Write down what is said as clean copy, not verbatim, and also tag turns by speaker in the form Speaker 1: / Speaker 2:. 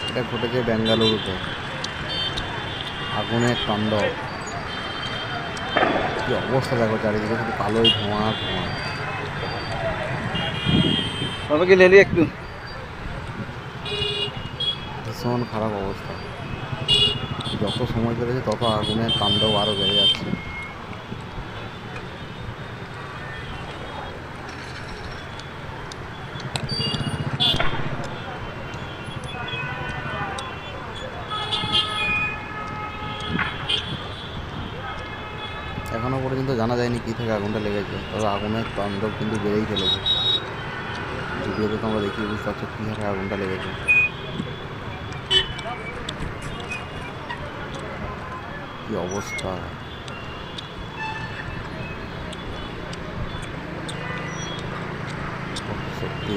Speaker 1: এটা ঘটেছে বেঙ্গালুরুতে। আগুনের তাণ্ডব, কি অবস্থা দেখো, চারিদিকে শুধু কালোই ধোঁয়া ধোঁয়া।
Speaker 2: সবাইকে লেলি একটু।
Speaker 1: ভীষণ খারাপ অবস্থা। যত সময় চলেছে তত আগুনের তাণ্ডব আরও বেড়ে যাচ্ছে। এখনো পর্যন্ত জানা যায়নি কী থেকে আগুনটা লেগেছে, তবে আগুনের তাণ্ডব কিন্তু বেড়েই চলেছে। ভিডিওতে তোমরা দেখিয়ে বুঝতে পারছো কী থেকে আগুনটা লেগেছে। কি অবস্থা! সত্যি